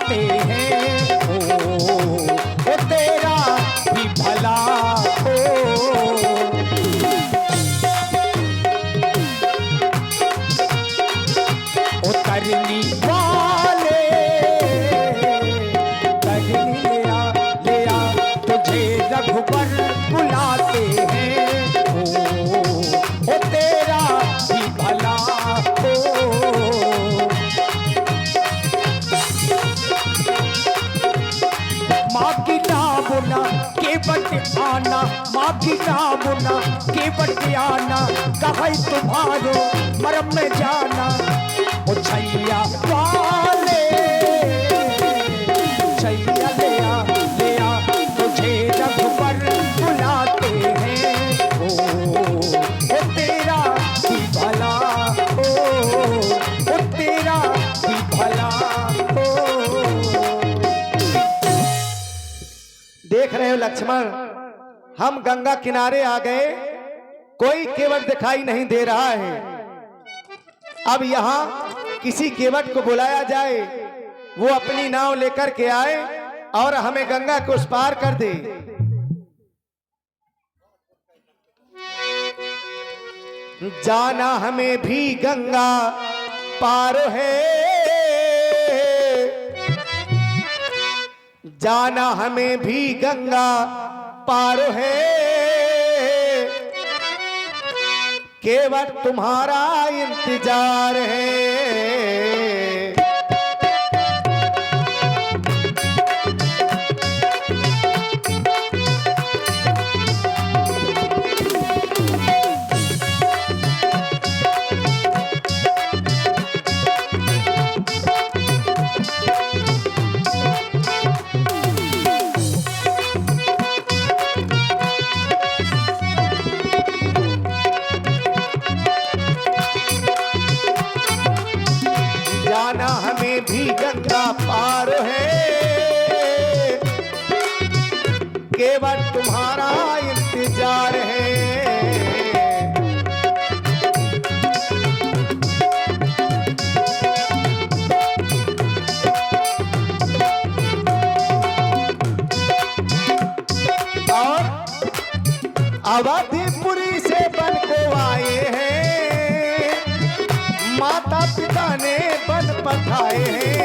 बुलाते हैं। ओ तेरा भी भला हो। ओ तरनी वाले तरनी ले आ तुझे रघुबर बुलाते हैं। ओ तेरा भी भला हो। माँ की नामुना केवट आना, माँ की नामुना केवट आना, कहे तुम्हारो मरम में जाना। ओ छैया वाले छैया ले आ तुझे रघुबर बुलाते हैं। ओ तेरा भी भला हो। ओ तेरा भी भला हो। देख रहे हो लक्ष्मण, हम गंगा किनारे आ गए, कोई केवट दिखाई नहीं दे रहा है। अब यहाँ किसी केवट को बुलाया जाए, वो अपनी नाव लेकर के आए और हमें गंगा को उस पार कर दे। जाना हमें भी गंगा पार है, जाना हमें भी गंगा पार है। केवट तुम्हारा इंतजार है। जाना हमें भी गंगा पार है, केवल तुम्हारा इंतजार है। और अवधिपुरी से बन को आए हैं, माता पिता ने बन पठाए हैं।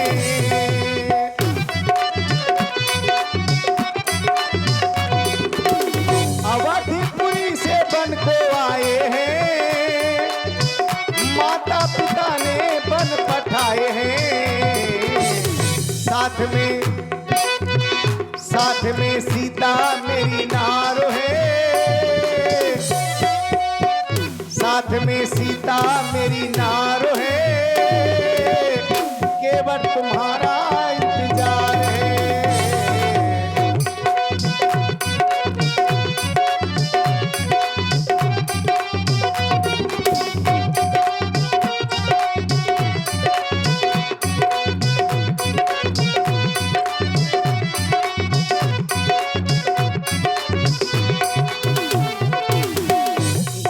अवधिपुरी से बन को आए हैं, माता पिता ने बन पठाए हैं। साथ में सीता मेरी नारो है, साथ में सीता मेरी नारो है। केवट तुम्हारा इंतजार है।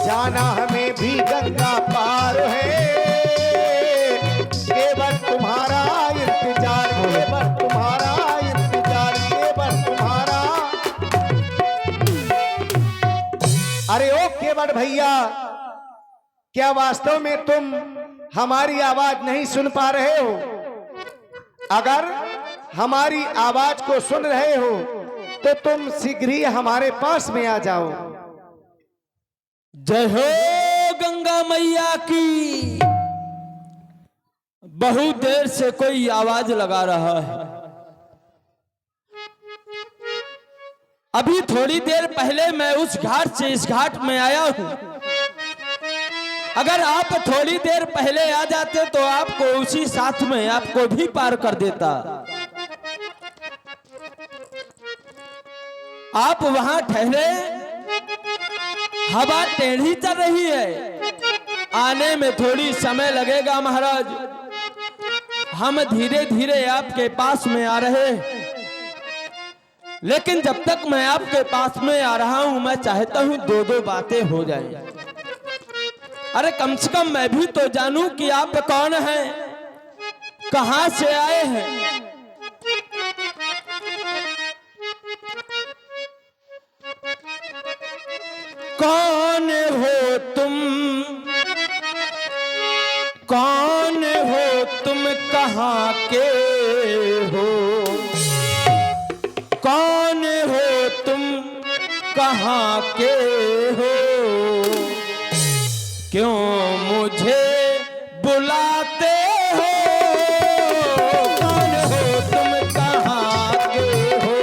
जाना हमें भी गंगा पार है, केवल तुम्हारा इंतजार, केवल तुम्हारा इंतजार, केवल तुम्हारा। अरे ओ केवट भैया, क्या वास्तव में तुम हमारी आवाज नहीं सुन पा रहे हो? अगर हमारी आवाज को सुन रहे हो तो तुम शीघ्र ही हमारे पास में आ जाओ। जय हो गंगा मैया की। बहुत देर से कोई आवाज लगा रहा है। अभी थोड़ी देर पहले मैं उस घाट से इस घाट में आया हूं। अगर आप थोड़ी देर पहले आ जाते तो आपको उसी साथ में आपको भी पार कर देता। आप वहां ठहरे, हवा टेढ़ी चल रही है, आने में थोड़ी समय लगेगा महाराज। हम धीरे धीरे आपके पास में आ रहे हैं, लेकिन जब तक मैं आपके पास में आ रहा हूं मैं चाहता हूं दो दो बातें हो जाएं। अरे कम से कम मैं भी तो जानूं कि आप कौन हैं, कहां से आए हैं, कौन हो तुम, कौन हो तुम, कहाँ के हो, कौन हो तुम, कहाँ के हो, क्यों मुझे बुलाते हो, कौन हो तुम, कहाँ के हो।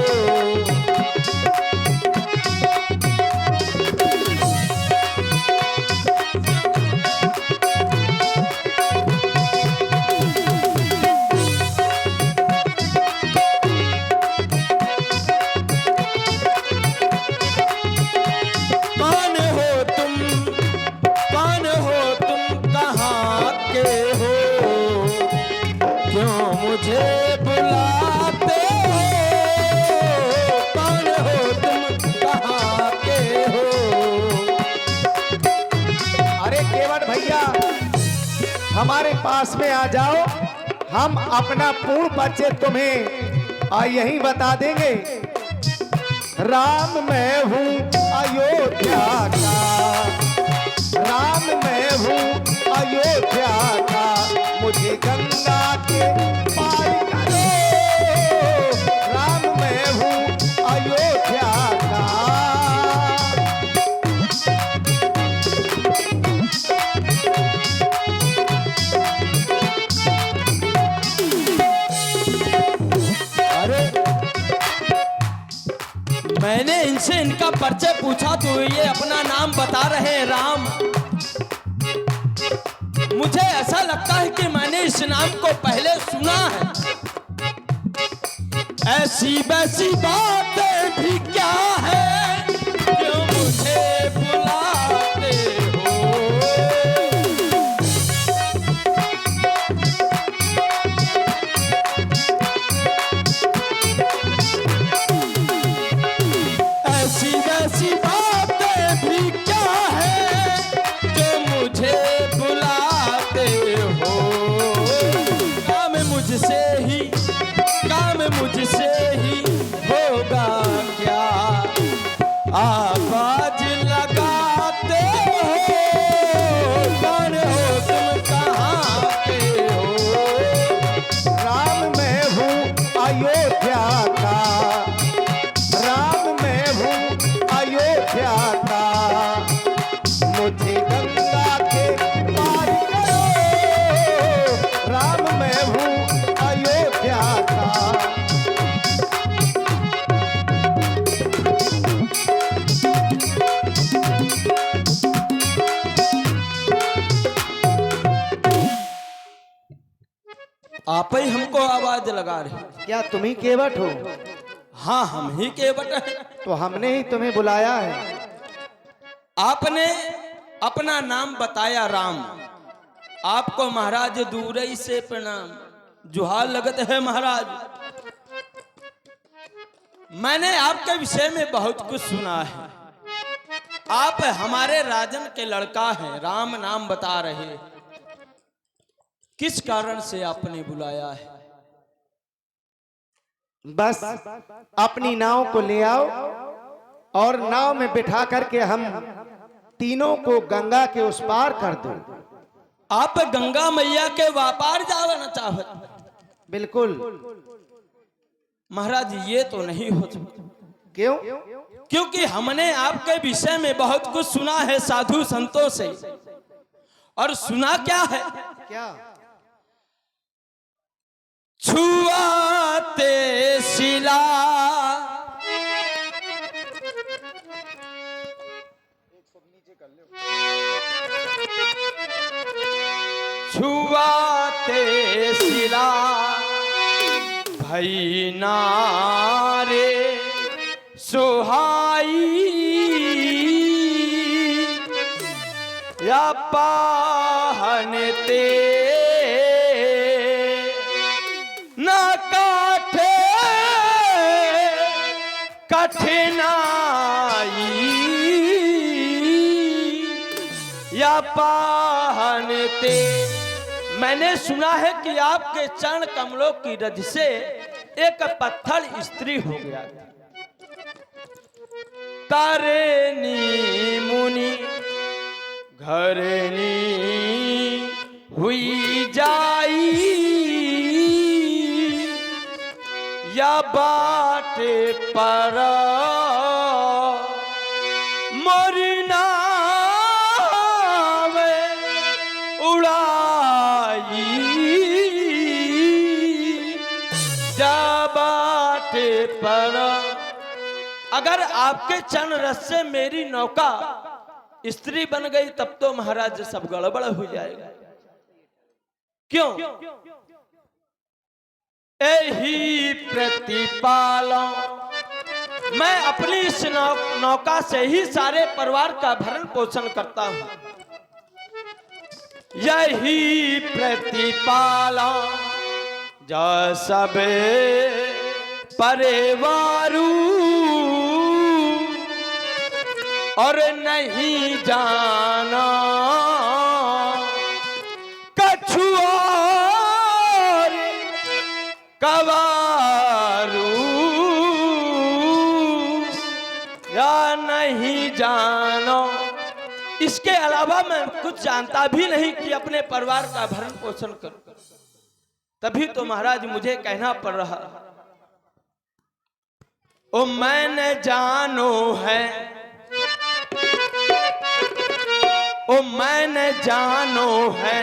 कौन हो तुम, कौन हो तुम, कहाँ के हो, क्यों मुझे बुलाते हो, कौन हो तुम, कहाँ के हो। अरे केवट भैया, हमारे पास में आ जाओ, हम अपना पूर्ण परिचय तुम्हें यही बता देंगे। राम मैं हूँ अयोध्या का, राम मैं हूँ अयोध्या का, मुझे गंगा के पार करो, राम मैं हूँ अयोध्या का। अरे मैंने इनसे इनका परिचय पूछा तो ये अपना नाम बता रहे हैं राम। मुझे ऐसा लगता है कि मैंने इस नाम को पहले सुना है। ऐसी वैसी बातें भी क्या है, क्यों मुझे बुलाते हो। ऐसी वैसी बातें भी क्या है, जो मुझे बुलाते हो। काम मुझसे ही, काम मुझसे ही होगा क्या, आवाज लगाते हो, कौन हो तुम, कहाँ के हो। राम मैं हूँ अयोध्या का, राम मैं हूँ अयोध्या का, मुझे गंगा के पार करो, राम मैं हूँ अयोध्या का। आप ही हमको आवाज लगा रहे। क्या तुम ही केवट हो? हाँ, हम ही केवट हैं। तो हमने ही तुम्हें बुलाया है। आपने अपना नाम बताया राम, आपको महाराज दूरई से प्रणाम, जुहार लगत है महाराज। मैंने आपके विषय में बहुत कुछ सुना है। आप हमारे राजन के लड़का हैं, राम नाम बता रहे। किस कारण से आपने बुलाया है? बस अपनी नाव को ले आओ और नाव में बिठा करके हम तीनों को गंगा के उस पार कर दो। आप गंगा मैया के व्यापार जाना चाहत? बिल्कुल। महाराज ये तो नहीं हो सकता। क्यों? क्योंकि हमने आपके विषय में बहुत कुछ सुना है साधु संतों से। और सुना क्या है? क्या? छुआते शिला, छुआते शिला, भई नारे सुहाई, या पाहनते न काठे कठिनाई, या पाहनते। मैंने सुना है कि आपके चरण कमलों की रज से एक पत्थर स्त्री हो गया। तारेनी मुनि घरनी हुई जाई या बाटे पर मोरी नावे उड़ाई या बाटे पर। अगर आपके चरण रस से मेरी नौका स्त्री बन गई तब तो महाराज सब गड़बड़ हो जाएगा। क्यों? यही प्रतिपालो, मैं अपनी इस नौका से ही सारे परिवार का भरण पोषण करता हूं। यही प्रतिपालो जो सब परिवारू और नहीं जाना कछुआर कवारू या नहीं जानो। इसके अलावा मैं कुछ जानता भी नहीं कि अपने परिवार का भरण पोषण करूं। तभी तो महाराज मुझे कहना पड़ रहा, ओ मैंने जानो है, ओ मैंने जानो है,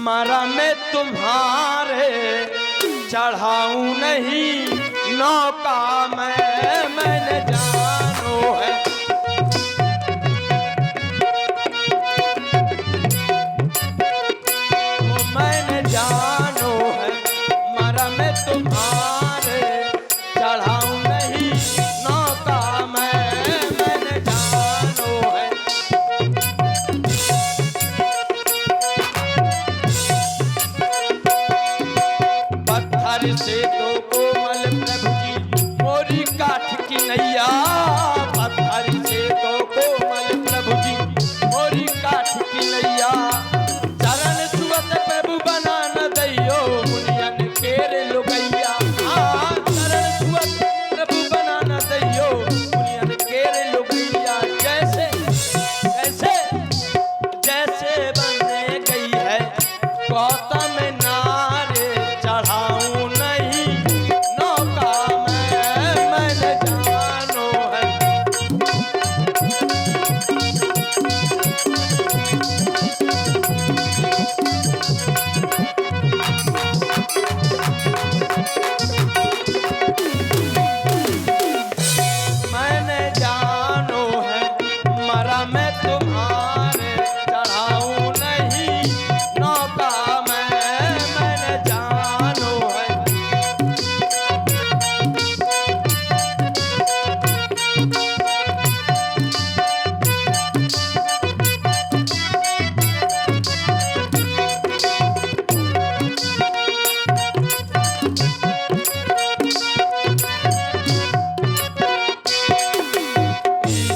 मरा मैं तुम्हारे चढ़ाऊं नहीं नौका मैंने जानो है। ओ मैंने जानो है, मरा मैं तुम्हारे चढ़ाऊं नहीं नौका मैंने जानो है। पत्थर से तो कोमल प्रभु जी मोरी काठ की नैया, पत्थर से तो कोमल प्रभु जी मोरी काठ की नैया। चरण छुअत प्रभु बना न दैयो मुनियन केर लुगैया। चरण छुअत प्रभु बना न दैयो मुनियन केर लुगैया। जैसे जैसे जैसे बनने गई है गौतम नारे चढ़ाऊं नहीं नौका मैंने जानो है। मैंने जानो है, मरा मैं तुम्हारे चढ़ाऊं नहीं नौका मैंने जानो है।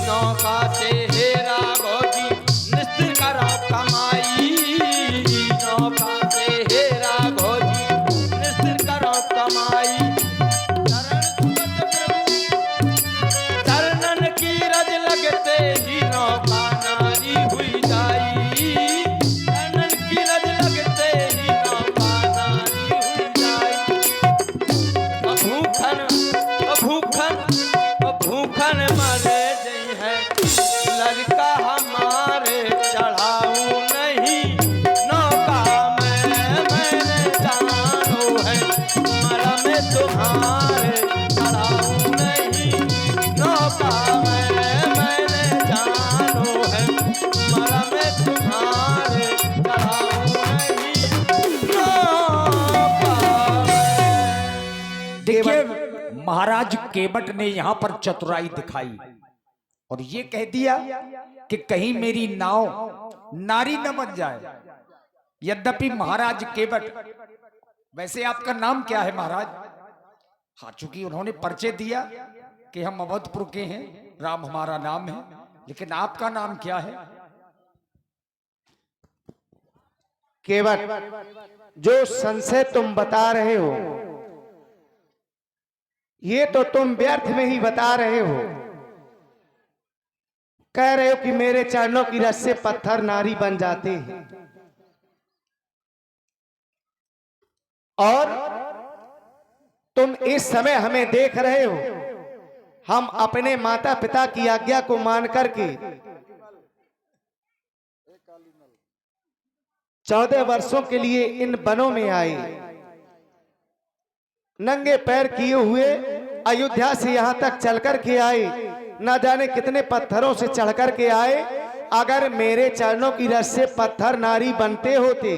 नौका से हेरा भोजी निस्तर करो कमाई। नौका से हेरा भोजी निस्तर करो कमाई। चरणन की रज लगते ही नौका नारी हुई जाई। चरणन की रज लगते ही नौका नारी हुई जाई। भूखन भूखन भूखन मरे जई है लड़का हमारे चढ़ाऊं नहीं नौका मैंने जानो है। मरा मैं तुम्हारे चढ़ाऊं नहीं नौका मैंने जानो है। मरा मैं तुम्हारे चढ़ाऊं नहीं नौका। देखिए महाराज केवट ने यहाँ पर चतुराई दिखाई और ये कह दिया कि कहीं मेरी नाव नारी न बन जाए। यद्यपि महाराज केवट, वैसे आपका नाम क्या है महाराज? हाँ, चूंकि उन्होंने परिचय दिया कि हम अवधपुर के हैं, राम हमारा नाम है, लेकिन आपका नाम क्या है? केवट, जो संशय तुम बता रहे हो ये तो तुम व्यर्थ में ही बता रहे हो। कह रहे हो कि मेरे चरणों की रस से पत्थर नारी बन जाते हैं, और तुम इस समय हमें देख रहे हो, हम अपने माता पिता की आज्ञा को मान करके 14 वर्षों के लिए इन वनों में आए, नंगे पैर किए हुए अयोध्या से यहां तक चल कर के आए, ना जाने कितने पत्थरों से चढ़ कर के आए। अगर मेरे चरणों की रस से पत्थर नारी बनते होते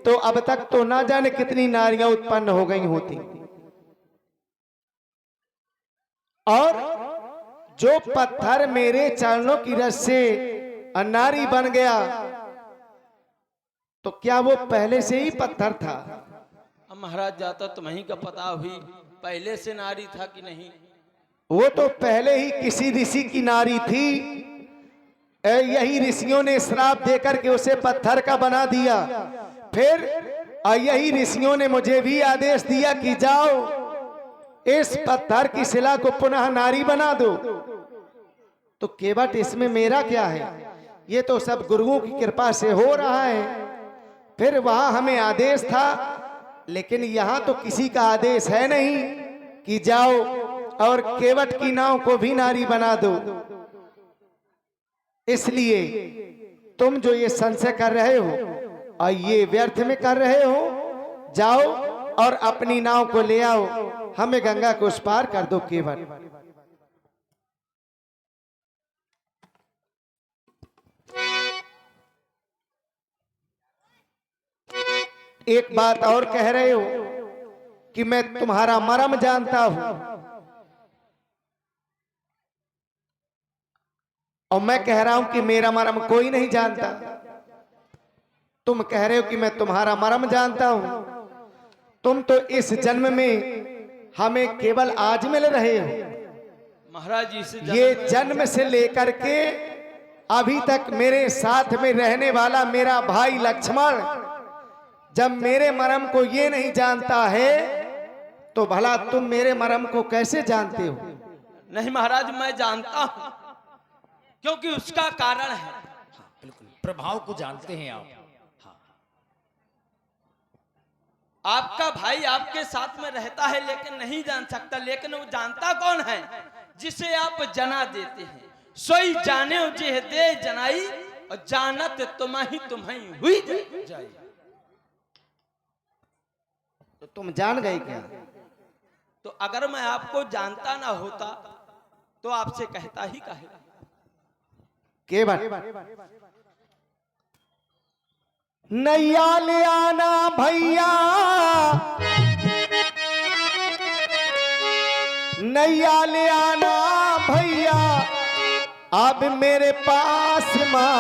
तो अब तक तो ना जाने कितनी नारियां उत्पन्न हो गई होती। और जो पत्थर मेरे चरणों की रस से नारी बन गया, तो क्या वो पहले से ही पत्थर था? अब महाराज जाता तुम्हीं का पता हुई पहले से नारी था कि नहीं। वो तो पहले ही किसी ऋषि की नारी थी, यही ऋषियों ने श्राप देकर के उसे पत्थर का बना दिया। फिर यही ऋषियों ने मुझे भी आदेश दिया कि जाओ इस पत्थर की शिला को पुनः नारी बना दो। तो केवट इसमें मेरा क्या है? ये तो सब गुरुओं की कृपा से हो रहा है। फिर वहां हमें आदेश था, लेकिन यहां तो किसी का आदेश है नहीं कि जाओ और केवट की नाव को भी नारी बना दो। इसलिए तुम जो ये संशय कर रहे हो और ये व्यर्थ में कर रहे हो, जाओ और अपनी नाव को ले आओ, हमें गंगा को उस पार कर दो केवट। एक बात और कह रहे हो कि मैं तुम्हारा मर्म जानता हूं, और मैं कह रहा हूं कि मेरा मर्म कोई नहीं जानता। तुम कह रहे हो कि मैं तुम्हारा मर्म जानता हूं। तुम तो इस जन्म में हमें केवल आज मिल रहे हो। महाराज इस ये जन्म से लेकर के अभी तक मेरे साथ में रहने वाला मेरा भाई लक्ष्मण जब मेरे मर्म को ये नहीं जानता है, तो भला तुम मेरे मर्म को कैसे जानते हो? नहीं महाराज, मैं जानता हूं, क्योंकि उसका कारण है। बिल्कुल, प्रभाव को जानते हैं आप। आपका भाई आपके साथ में रहता है लेकिन नहीं जान सकता, लेकिन वो जानता कौन है? जिसे आप जना देते हैं। सोई जाने जे दे जनाई, और जानत तुम्हें हुई जाए। तो तुम जान गए क्या? तो अगर मैं आपको जानता ना होता तो आपसे कहता ही काहे? केवट नैया ले आना भैया, नैया ले आना भैया, अब मेरे पास मां।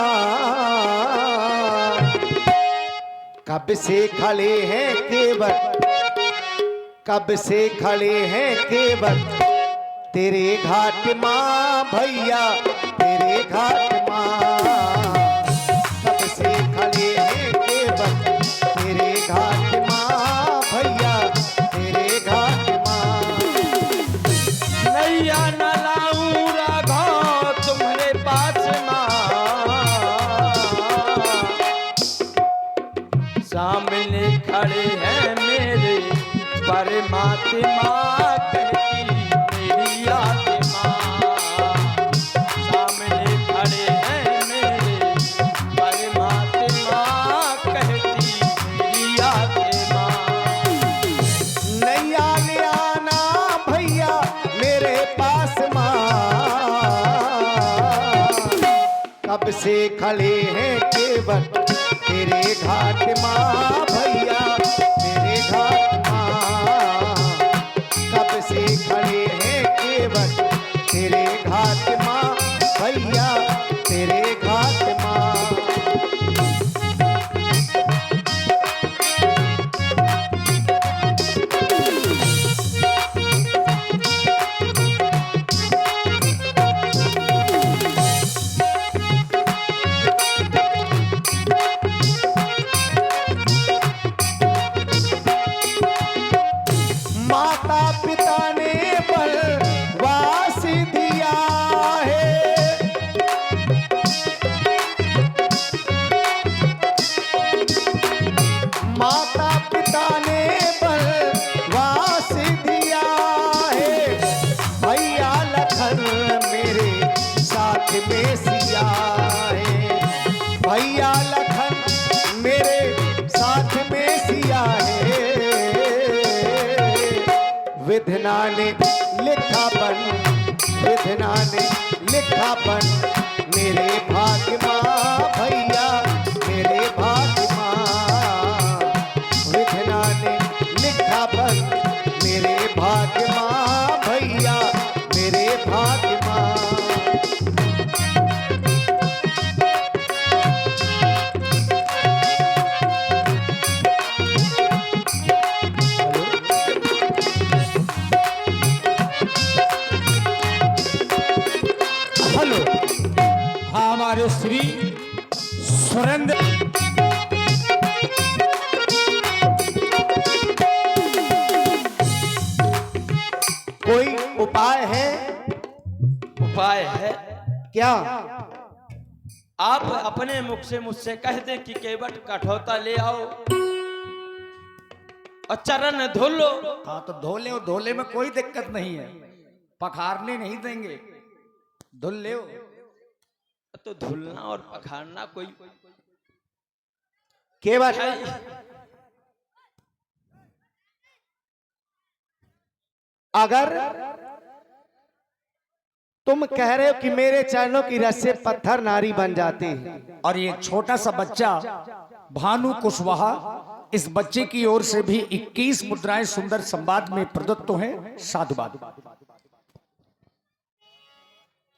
कब से खड़े हैं केवट, कब से खड़े हैं केवट, तेरे घाट मां भैया, तेरे घाट मां। कब से खड़े हैं केवट, तेरे घाट मां भैया, तेरे घाट मां। नैया न लाऊं राघव तुम्हारे पास मां, सामने खड़े हैं मेरे परमात्मा, कहती मेरी आत्मा। सामने खड़े हैं मेरे परमात्मा, कहती मेरी आत्मा। नैया ले आना भैया मेरे पास मां। कब से खड़े हैं केवट, तेरे घाट मां भैया, तेरे घाट मां। कब से खड़े हैं केवट, तेरे घाट मां भैया, तेरे घाट मां। माता पिता ने बलवास दिया है, विधना ने लिखापन, विधना ने लिखापन, मेरे भाग्य माँ भैया, मेरे भाग्य माँ। विधना ने लिखापन, मेरे भाग्य माँ भैया, मेरे भाग्य माँ। हेलो, हाँ हमारे श्री सुरेंद्र कोई उपाय है? उपाय है। क्या? आप अपने मुख से मुझसे कह दें कि केवट कठौता ले आओ और चरण धो लो। हाँ तो धोले और धोले में कोई दिक्कत नहीं है, पखारने नहीं देंगे, धुल ले। तो धुलना और पखारना कोई केवट, अगर तुम कह रहे हो कि मेरे चरणों की रस से पत्थर नारी बन जाते हैं, और ये छोटा सा बच्चा भानु कुशवाहा, इस बच्चे की ओर से भी 21 मुद्राएं सुंदर संवाद में प्रदत्त हैं। साधुवाद।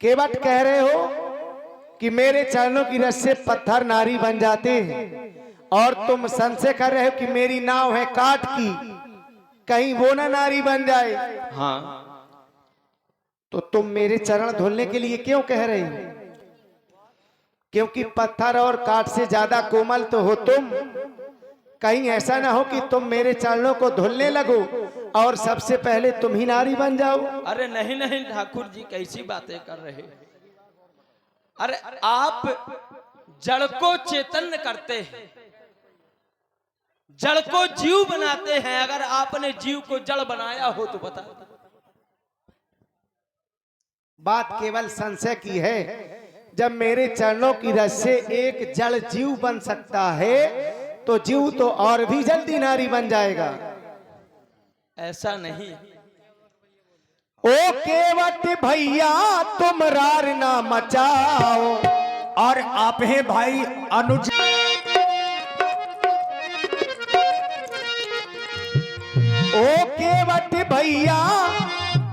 केवट कह रहे हो कि मेरे चरणों की रस से पत्थर नारी बन जाते हैं, और तुम संशय कर रहे हो कि मेरी नाव है काठ की, कहीं वो ना नारी बन जाए। हाँ, तो तुम मेरे चरण धुलने के लिए क्यों कह रहे हो? क्योंकि पत्थर और काठ से ज्यादा कोमल तो हो तुम। कहीं ऐसा ना हो कि तुम मेरे चरणों को धुलने लगो और सबसे पहले तुम ही नारी बन जाओ। अरे नहीं नहीं ठाकुर जी, कैसी बातें कर रहे हैं। अरे आप जड़ को चेतन करते हैं, जड़ को जीव बनाते हैं। अगर आपने जीव को जड़ बनाया हो तो बता। बात केवल संशय की है। जब मेरे चरणों की रस से एक जड़ जीव बन सकता है, तो जीव तो और भी जल्दी नारी बन जाएगा। ऐसा नहीं। ओ केवट भैया तुम रार ना मचाओ। और आप हैं भाई अनुज। ओ केवट भैया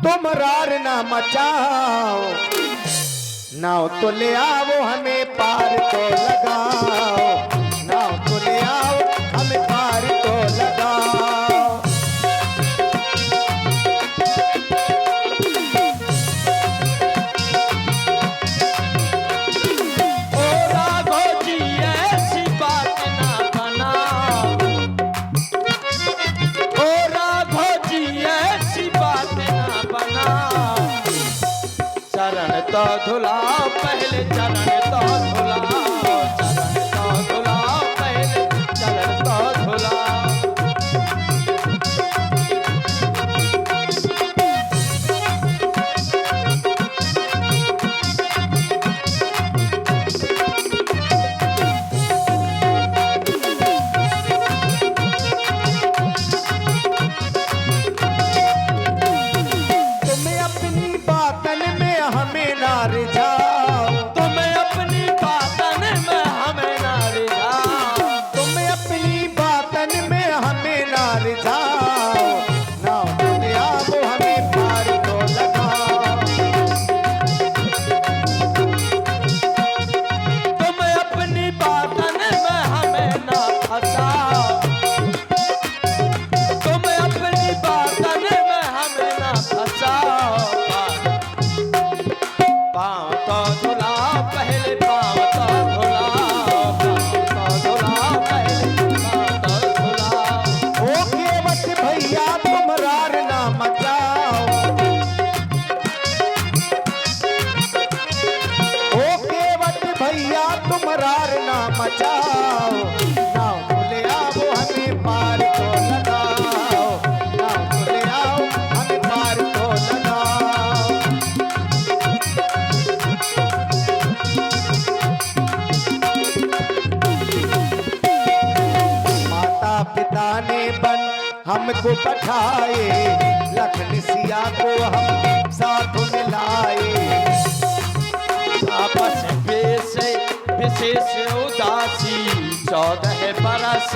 तुम रार ना मचाओ, नाव तो ले आओ हमें पार तो लगाओ, नाव तो ले आओ हमें पार तो लगाओ। ओ राघो जी ऐसी बात ना बनाओ, ओ राघो जी ऐसी बात ना बनाओ। चरण तो धुलाओ पहले, चरण तो धुलाओ, चरण तो धुलाओ पहले, चरण तो धुलाओ। तुम्हें अपनी बातन में हमें ना रिझाओ, तुम्हें अपनी बातन में हमें ना रिझाओ, तुम्हें अपनी बातन में हमें ना रिझाओ, नाव तो ले आओ हमें पार तो लगाओ। तुम्हें अपनी बातन में हमें ना फंसाओ, तुम्हें अपनी बातन में हमें ना फंसाओ। पाँव तो धुलाओ पहले, पाँव तो धुलाओ, पाँव तो धुलाओ पहले, पाँव तो धुलाओ। ओ केवट भैया तुम रार ना मचाओ, ओ केवट भैया तुम रार ना मचाओ, नाव तो ले आओ हमें पार तो लगाओ, नाव तो ले आओ हमें पार तो लगाओ। माता पिता ने बन हमको पठाए, लखन आपको हम साथ मिलाए। आपस बेसे विशेष उदासी 14 बरस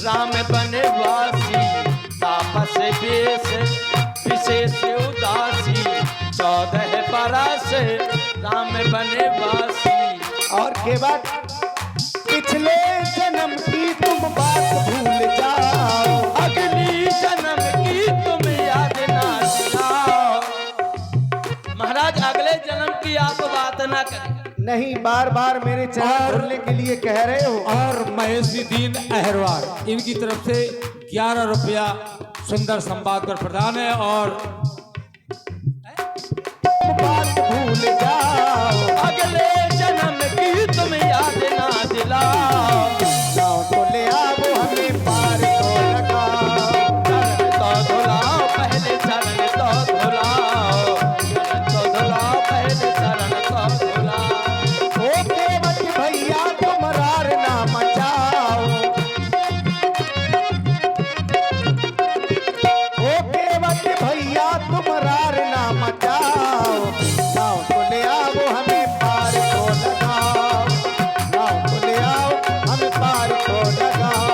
राम बनवासी। तापस बेस विशेष उदासी 14 बरस राम बनवासी। और के बाद पिछले जन्म की तुम बात भूल जाओ, अगली जन्म की तुम याद ना दिलाओ। महाराज अगले जन्म की आप बात ना करें। नहीं बार बार मेरे चरण धुलने के लिए कह रहे हो। और महेशुद्दीन अहरवार इनकी तरफ से 11 रुपया सुंदर संवाद पर प्रदान है। और बात भूल जाओ, अगले जन्म की तुम याद ना दिलाओ। जाओ तो ले आओ हमें पार तो लगाओ। चरण तो धुलाओ पहले चरण तो धुलाओ। चरण तो धुलाओ पहले चरण तो धुलाओ। ओ केवट भैया तुम रार ना मचाओ, ओ केवट भैया तुम रार ना मचाओ। जाओ तो ले आओ हमें पार तो लगाओ, जाओ तो ले आओ हमें पार तो लगाओ।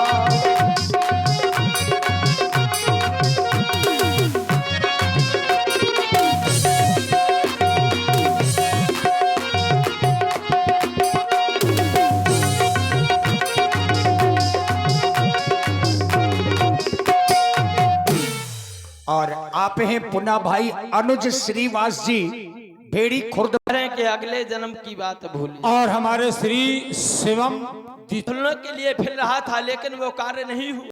और आप हैं पुनः भाई अनुज श्रीवास जी भेड़ी खुर्द। करें कि अगले जन्म की बात भूली। और हमारे श्री शिवम सुनने के लिए फिर रहा था लेकिन वो कार्य नहीं हुआ।